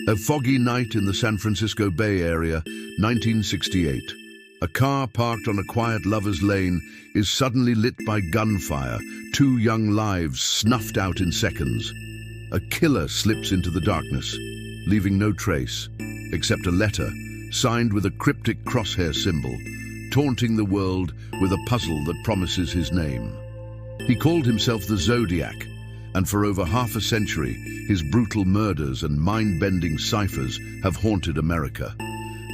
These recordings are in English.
A foggy night in the San Francisco Bay Area, 1968. A car parked on a quiet lover's lane is suddenly lit by gunfire, 2 young lives snuffed out in seconds. A killer slips into the darkness, leaving no trace, except a letter signed with a cryptic crosshair symbol, taunting the world with a puzzle that promises his name. He called himself the Zodiac, and for over half a century, his brutal murders and mind-bending ciphers have haunted America.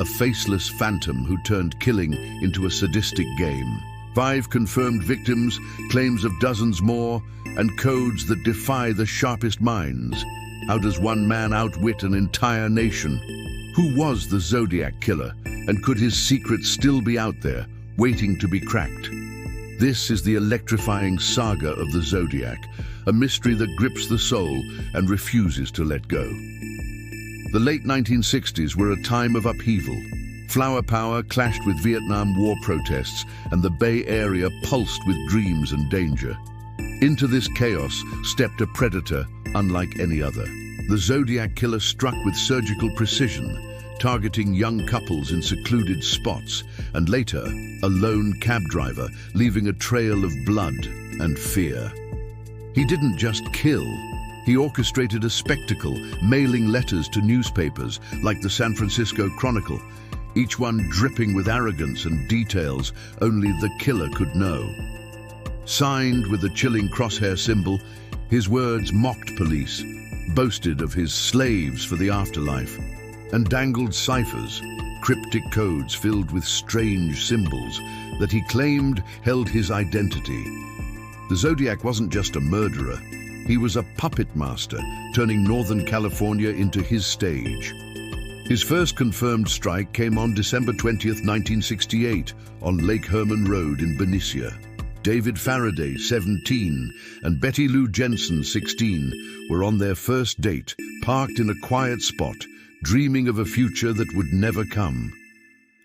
A faceless phantom who turned killing into a sadistic game. 5 confirmed victims, claims of dozens more, and codes that defy the sharpest minds. How does one man outwit an entire nation? Who was the Zodiac Killer, and could his secret still be out there, waiting to be cracked? This is the electrifying saga of the Zodiac, a mystery that grips the soul and refuses to let go. The late 1960s were a time of upheaval. Flower power clashed with Vietnam War protests, and the Bay Area pulsed with dreams and danger. Into this chaos stepped a predator unlike any other. The Zodiac Killer struck with surgical precision, targeting young couples in secluded spots, and later, a lone cab driver, leaving a trail of blood and fear. He didn't just kill. He orchestrated a spectacle, mailing letters to newspapers like the San Francisco Chronicle, each one dripping with arrogance and details only the killer could know. Signed with a chilling crosshair symbol, his words mocked police, boasted of his slaves for the afterlife, and dangled ciphers, cryptic codes filled with strange symbols that he claimed held his identity. The Zodiac wasn't just a murderer. He was a puppet master, turning Northern California into his stage. His first confirmed strike came on December 20th, 1968, on Lake Herman Road in Berryessa. David Faraday, 17, and Betty Lou Jensen, 16, were on their first date, parked in a quiet spot, dreaming of a future that would never come.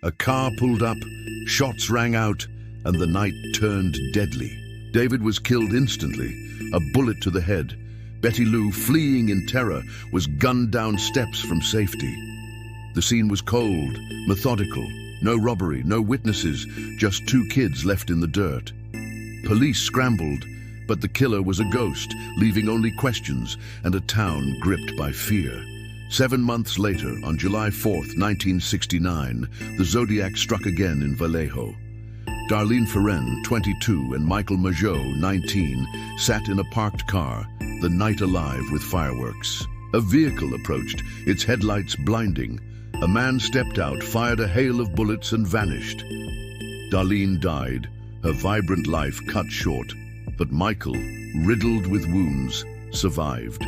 A car pulled up, shots rang out, and the night turned deadly. David was killed instantly, a bullet to the head. Betty Lou, fleeing in terror, was gunned down steps from safety. The scene was cold, methodical, no robbery, no witnesses, just 2 kids left in the dirt. Police scrambled, but the killer was a ghost, leaving only questions and a town gripped by fear. 7 months later, on July 4th, 1969, the Zodiac struck again in Vallejo. Darlene Ferren, 22, and Michael Mageau, 19, sat in a parked car, the night alive with fireworks. A vehicle approached, its headlights blinding. A man stepped out, fired a hail of bullets, and vanished. Darlene died, her vibrant life cut short, but Michael, riddled with wounds, survived.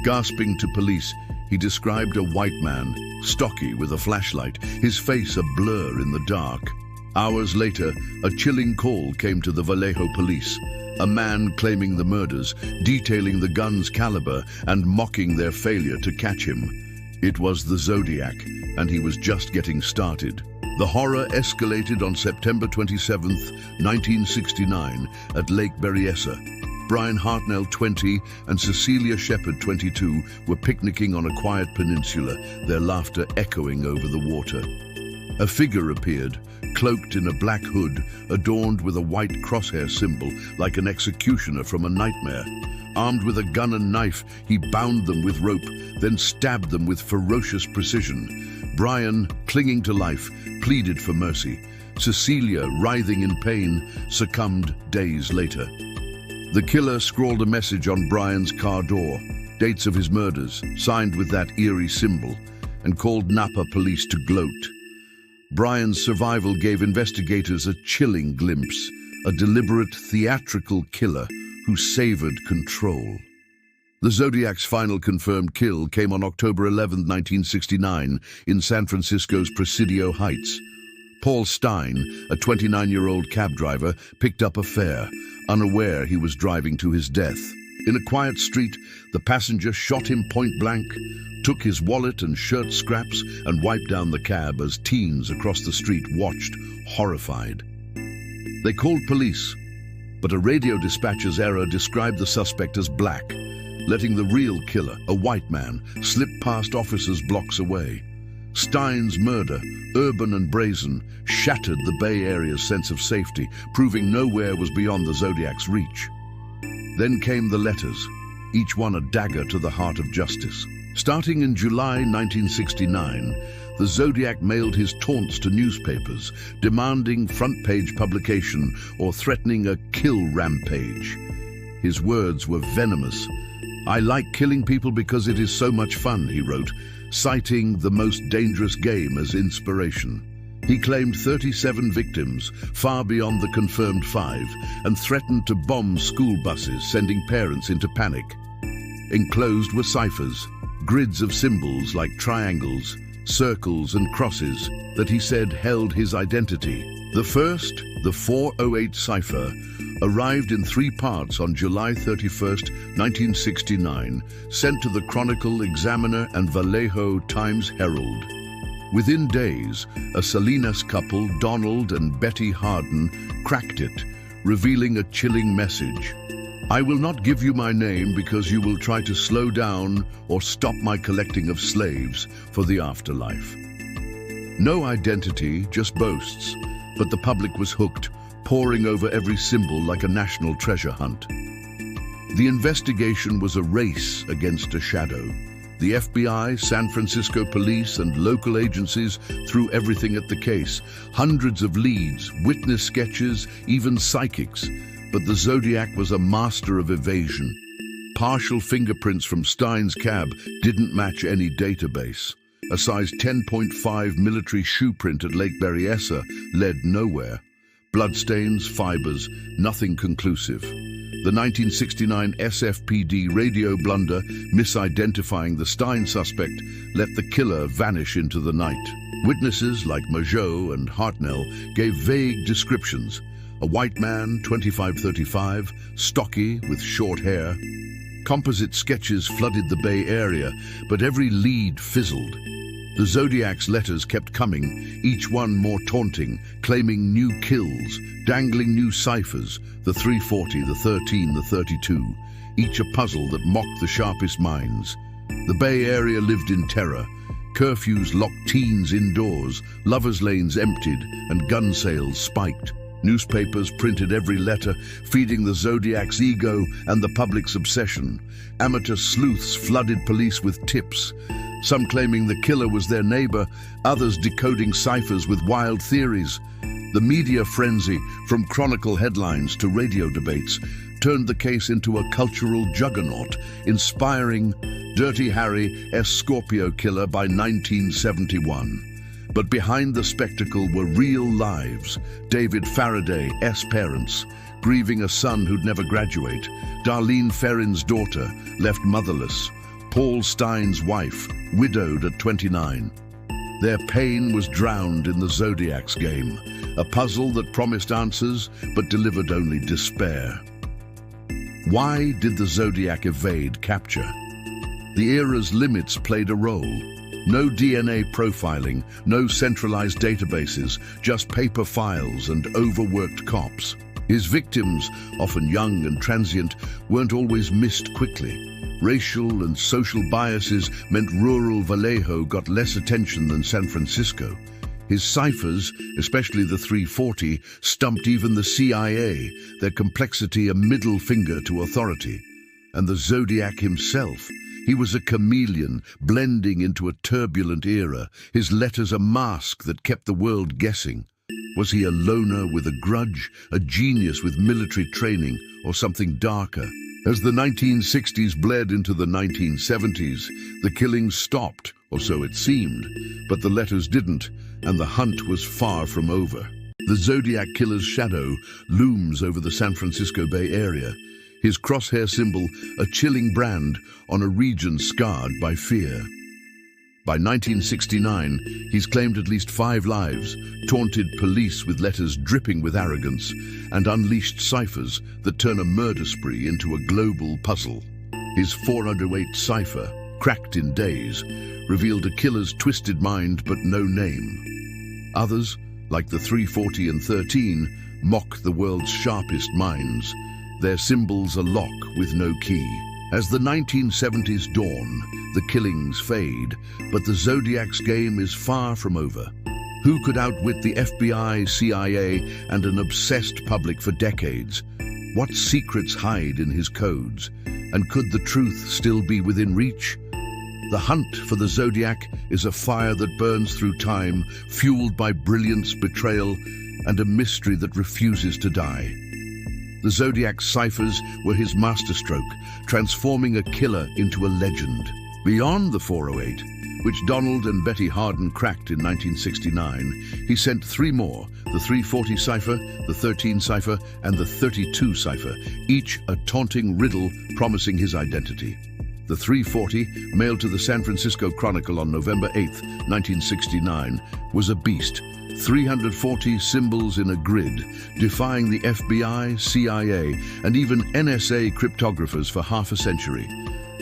Gasping to police, he described a white man, stocky with a flashlight, his face a blur in the dark. Hours later, a chilling call came to the Vallejo police. A man claiming the murders, detailing the gun's caliber, and mocking their failure to catch him. It was the Zodiac, and he was just getting started. The horror escalated on September 27, 1969, at Lake Berryessa. Brian Hartnell, 20, and Cecilia Shepard, 22, were picnicking on a quiet peninsula, their laughter echoing over the water. A figure appeared, cloaked in a black hood, adorned with a white crosshair symbol, like an executioner from a nightmare. Armed with a gun and knife, he bound them with rope, then stabbed them with ferocious precision. Brian, clinging to life, pleaded for mercy. Cecilia, writhing in pain, succumbed days later. The killer scrawled a message on Brian's car door, dates of his murders, signed with that eerie symbol, and called Napa police to gloat. Brian's survival gave investigators a chilling glimpse, a deliberate, theatrical killer who savored control. The Zodiac's final confirmed kill came on October 11, 1969, in San Francisco's Presidio Heights. Paul Stein, a 29-year-old cab driver, picked up a fare, unaware he was driving to his death. In a quiet street, the passenger shot him point-blank, took his wallet and shirt scraps, and wiped down the cab as teens across the street watched, horrified. They called police, but a radio dispatcher's error described the suspect as black. letting the real killer, a white man, slip past officers blocks away. Stein's murder, urban and brazen, shattered the Bay Area's sense of safety, proving nowhere was beyond the Zodiac's reach. Then came the letters, each one a dagger to the heart of justice. Starting in July 1969, the Zodiac mailed his taunts to newspapers, demanding front-page publication or threatening a kill rampage. His words were venomous. "I like killing people because it is so much fun," he wrote, citing The Most Dangerous Game as inspiration. He claimed 37 victims, far beyond the confirmed 5, and threatened to bomb school buses, sending parents into panic. Enclosed were ciphers, grids of symbols like triangles, circles and crosses that he said held his identity. The first, the 408 cipher, arrived in 3 parts on July 31st, 1969, sent to the Chronicle, Examiner and Vallejo Times-Herald. Within days, a Salinas couple, Donald and Betty Harden, cracked it, revealing a chilling message. "I will not give you my name because you will try to slow down or stop my collecting of slaves for the afterlife." No identity, just boasts, but the public was hooked, poring over every symbol like a national treasure hunt. The investigation was a race against a shadow. The FBI, San Francisco police, and local agencies threw everything at the case. Hundreds of leads, witness sketches, even psychics. But the Zodiac was a master of evasion. Partial fingerprints from Stein's cab didn't match any database. A size 10.5 military shoe print at Lake Berryessa led nowhere. Bloodstains, fibers, nothing conclusive. The 1969 SFPD radio blunder, misidentifying the Stein suspect, let the killer vanish into the night. Witnesses like Majot and Hartnell gave vague descriptions. A white man, 25-35, stocky, with short hair. Composite sketches flooded the Bay Area, but every lead fizzled. The Zodiac's letters kept coming, each one more taunting, claiming new kills, dangling new ciphers, the 340, the 13, the 32, each a puzzle that mocked the sharpest minds. The Bay Area lived in terror. Curfews locked teens indoors, lovers' lanes emptied, and gun sales spiked. Newspapers printed every letter, feeding the Zodiac's ego and the public's obsession. Amateur sleuths flooded police with tips, some claiming the killer was their neighbor, others decoding ciphers with wild theories. The media frenzy, from Chronicle headlines to radio debates, turned the case into a cultural juggernaut, inspiring Dirty Harry, Scorpio Killer by 1971. But behind the spectacle were real lives. David Faraday, parents, grieving a son who'd never graduate. Darlene Ferrin's daughter, left motherless. Paul Stein's wife, widowed at 29. Their pain was drowned in the Zodiac's game, a puzzle that promised answers but delivered only despair. Why did the Zodiac evade capture? The era's limits played a role. No DNA profiling, no centralized databases, just paper files and overworked cops. His victims, often young and transient, weren't always missed quickly. Racial and social biases meant rural Vallejo got less attention than San Francisco. His ciphers, especially the 340, stumped even the CIA, their complexity a middle finger to authority. And the Zodiac himself, he was a chameleon, blending into a turbulent era, his letters a mask that kept the world guessing. Was he a loner with a grudge, a genius with military training, or something darker? As the 1960s bled into the 1970s, the killings stopped, or so it seemed, but the letters didn't, and the hunt was far from over. The Zodiac Killer's shadow looms over the San Francisco Bay Area, his crosshair symbol a chilling brand on a region scarred by fear. By 1969, he's claimed at least 5 lives, taunted police with letters dripping with arrogance, and unleashed ciphers that turn a murder spree into a global puzzle. His 408 cipher, cracked in days, revealed a killer's twisted mind but no name. Others, like the 340 and 13, mock the world's sharpest minds, their symbols a lock with no key. As the 1970s dawn, the killings fade, but the Zodiac's game is far from over. Who could outwit the FBI, CIA, and an obsessed public for decades? What secrets hide in his codes? And could the truth still be within reach? The hunt for the Zodiac is a fire that burns through time, fueled by brilliance, betrayal, and a mystery that refuses to die. The Zodiac's ciphers were his masterstroke, transforming a killer into a legend. Beyond the 408, which Donald and Betty Harden cracked in 1969, he sent three more, the 340 cipher, the 13 cipher, and the 32 cipher, each a taunting riddle promising his identity. The 340, mailed to the San Francisco Chronicle on November 8, 1969, was a beast. 340 symbols in a grid, defying the FBI, CIA, and even NSA cryptographers for half a century.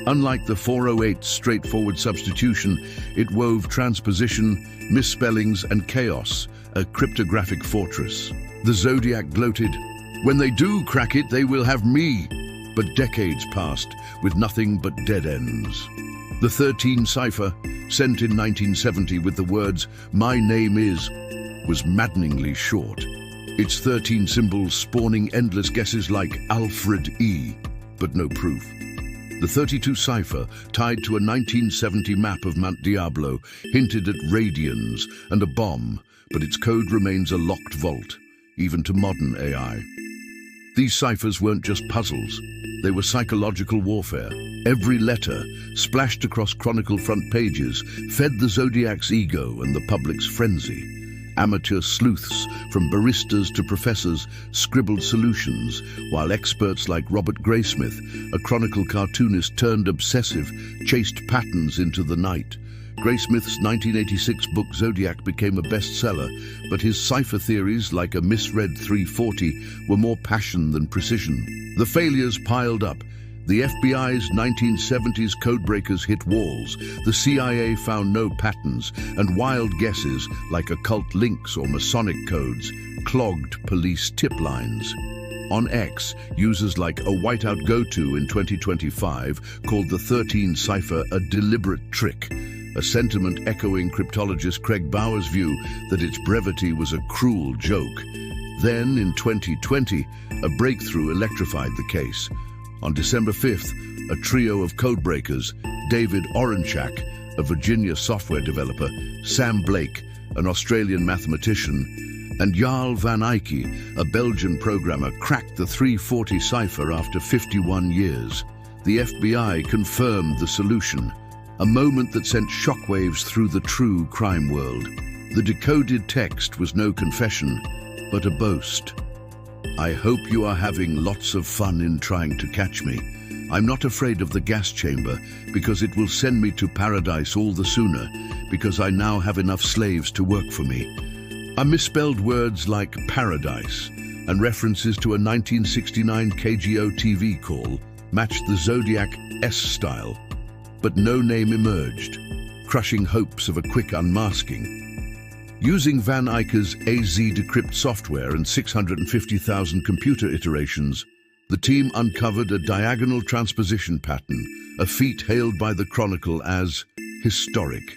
Unlike the 408's straightforward substitution, it wove transposition, misspellings, and chaos, a cryptographic fortress. The Zodiac gloated, "When they do crack it, they will have me." But decades passed, with nothing but dead ends. The 13 cipher, sent in 1970 with the words, "My name is," was maddeningly short. Its 13 symbols spawning endless guesses like Alfred E., but no proof. The 32 cipher, tied to a 1970 map of Mount Diablo, hinted at radians and a bomb, but its code remains a locked vault, even to modern AI. These ciphers weren't just puzzles, they were psychological warfare. Every letter, splashed across Chronicle front pages, fed the Zodiac's ego and the public's frenzy. Amateur sleuths, from baristas to professors, scribbled solutions, while experts like Robert Graysmith, a Chronicle cartoonist turned obsessive, chased patterns into the night. Graysmith's 1986 book Zodiac became a bestseller, but his cipher theories, like a misread 340, were more passion than precision. The failures piled up. The FBI's 1970s codebreakers hit walls, the CIA found no patterns, and wild guesses, like occult links or Masonic codes, clogged police tip lines. On X, users like a whiteout go-to in 2025 called the 13 cipher a deliberate trick, a sentiment echoing cryptologist Craig Bauer's view that its brevity was a cruel joke. Then, in 2020, a breakthrough electrified the case. On December 5th, a trio of codebreakers, David Oranchak, a Virginia software developer, Sam Blake, an Australian mathematician, and Jarl van Eyck, a Belgian programmer, cracked the 340 cipher after 51 years. The FBI confirmed the solution, a moment that sent shockwaves through the true crime world. The decoded text was no confession, but a boast. "I hope you are having lots of fun in trying to catch me. I'm not afraid of the gas chamber, because it will send me to paradise all the sooner, because I now have enough slaves to work for me." Are misspelled words like paradise and references to a 1969 KGO TV call matched the Zodiac S style, but no name emerged, crushing hopes of a quick unmasking. Using Van Eyck's AZ decrypt software and 650,000 computer iterations, the team uncovered a diagonal transposition pattern, a feat hailed by the Chronicle as historic.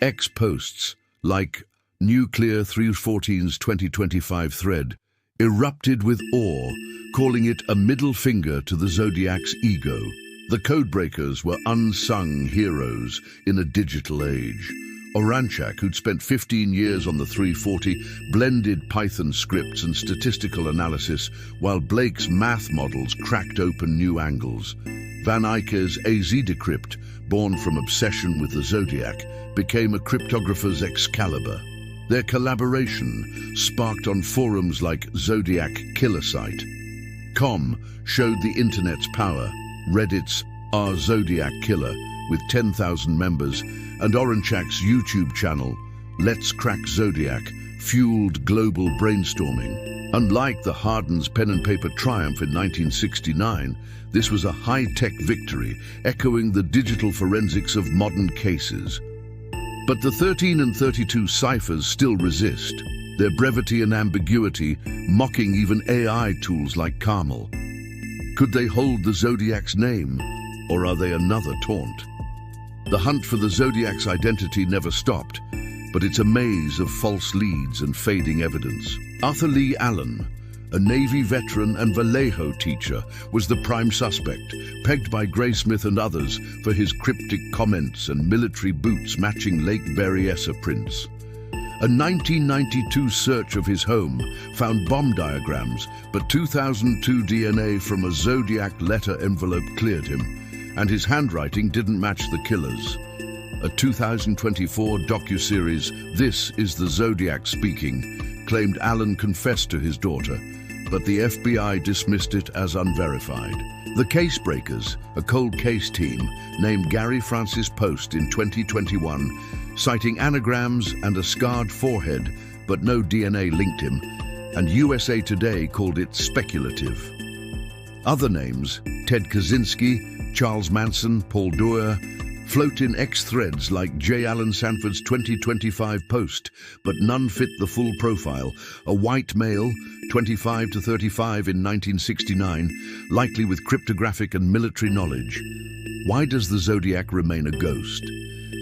X posts, like Nuclear 314's 2025 thread, erupted with awe, calling it a middle finger to the Zodiac's ego. The codebreakers were unsung heroes in a digital age. Oranchak, who'd spent 15 years on the 340, blended Python scripts and statistical analysis, while Blake's math models cracked open new angles. Van Eyck's AZ decrypt, born from obsession with the Zodiac, became a cryptographer's Excalibur. Their collaboration, sparked on forums like Zodiac Killer .com, showed the internet's power. Reddit's Zodiac Killer, with 10,000 members, and Oranchak's YouTube channel, Let's Crack Zodiac, fueled global brainstorming. Unlike the Harden's pen and paper triumph in 1969, this was a high-tech victory, echoing the digital forensics of modern cases. But the 13 and 32 ciphers still resist, their brevity and ambiguity mocking even AI tools like Carmel. Could they hold the Zodiac's name? Or are they another taunt? The hunt for the Zodiac's identity never stopped, but it's a maze of false leads and fading evidence. Arthur Lee Allen, a Navy veteran and Vallejo teacher, was the prime suspect, pegged by Graysmith and others for his cryptic comments and military boots matching Lake Berryessa prints. A 1992 search of his home found bomb diagrams, but 2002 DNA from a Zodiac letter envelope cleared him, and his handwriting didn't match the killer's. A 2024 docuseries, This Is the Zodiac Speaking, claimed Allen confessed to his daughter, but the FBI dismissed it as unverified. The Casebreakers, a cold case team, named Gary Francis Post in 2021, citing anagrams and a scarred forehead, but no DNA linked him, and USA Today called it speculative. Other names, Ted Kaczynski, Charles Manson, Paul Dwyer, float in X threads like J. Allen Sanford's 2025 post, but none fit the full profile. A white male, 25 to 35 in 1969, likely with cryptographic and military knowledge. Why does the Zodiac remain a ghost?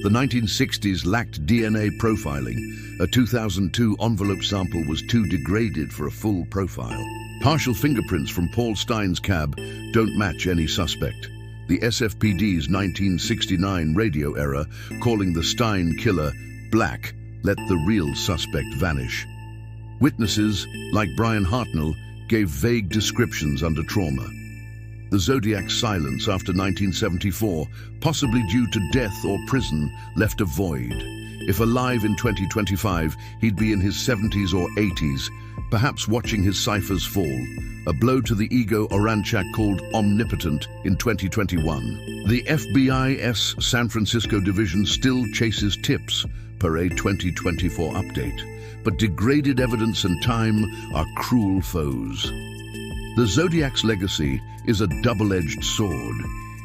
The 1960s lacked DNA profiling. A 2002 envelope sample was too degraded for a full profile. Partial fingerprints from Paul Stein's cab don't match any suspect. The SFPD's 1969 radio error, calling the Stein killer black, let the real suspect vanish. Witnesses, like Brian Hartnell, gave vague descriptions under trauma. The Zodiac's silence after 1974, possibly due to death or prison, left a void. If alive in 2025, he'd be in his 70s or 80s, perhaps watching his ciphers fall. A blow to the ego Oranchak called omnipotent in 2021. The FBI's San Francisco division still chases tips, per a 2024 update. But degraded evidence and time are cruel foes. The Zodiac's legacy is a double-edged sword.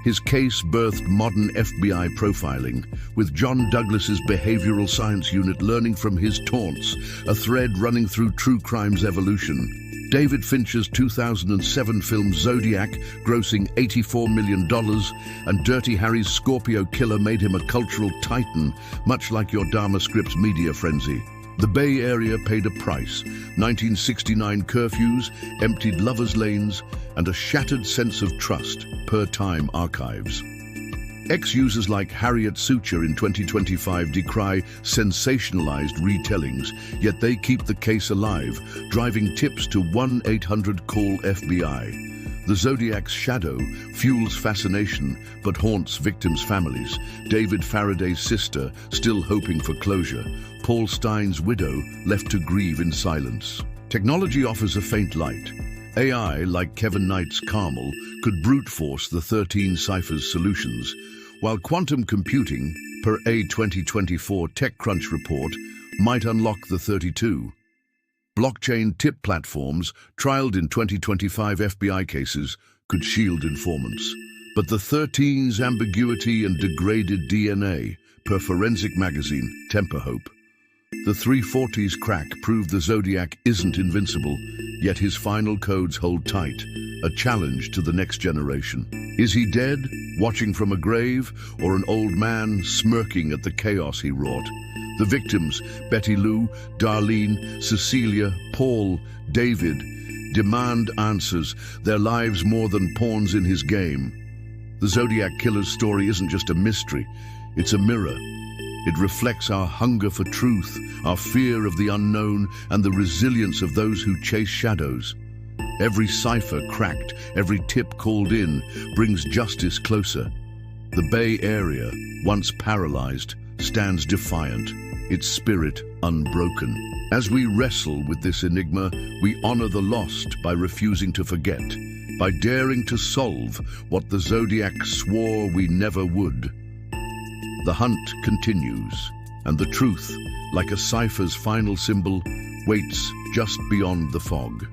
His case birthed modern FBI profiling, with John Douglas's behavioral science unit learning from his taunts, a thread running through true crime's evolution. David Fincher's 2007 film Zodiac, grossing $84 million, and Dirty Harry's Scorpio killer made him a cultural titan, much like your Dharma-script's media frenzy. The Bay Area paid a price: 1969 curfews, emptied lovers' lanes, and a shattered sense of trust, per Time archives. Ex-users like Harriet Sucher in 2025 decry sensationalized retellings, yet they keep the case alive, driving tips to 1-800-CALL-FBI. The Zodiac's shadow fuels fascination, but haunts victims' families. David Faraday's sister, still hoping for closure. Paul Stein's widow, left to grieve in silence. Technology offers a faint light. AI, like Kevin Knight's Carmel, could brute force the 13 Ciphers solutions, while quantum computing, per a 2024 TechCrunch report, might unlock the 32. Blockchain tip platforms, trialed in 2025 FBI cases, could shield informants. But the 13's ambiguity and degraded DNA, per Forensic Magazine, temper hope. The 340's crack proved the Zodiac isn't invincible, yet his final codes hold tight, a challenge to the next generation. Is he dead, watching from a grave, or an old man smirking at the chaos he wrought? The victims, Betty Lou, Darlene, Cecilia, Paul, David, demand answers, their lives more than pawns in his game. The Zodiac Killer's story isn't just a mystery, it's a mirror. It reflects our hunger for truth, our fear of the unknown, and the resilience of those who chase shadows. Every cipher cracked, every tip called in, brings justice closer. The Bay Area, once paralyzed, stands defiant, its spirit unbroken. As we wrestle with this enigma, we honor the lost by refusing to forget, by daring to solve what the Zodiac swore we never would. The hunt continues, and the truth, like a cipher's final symbol, waits just beyond the fog.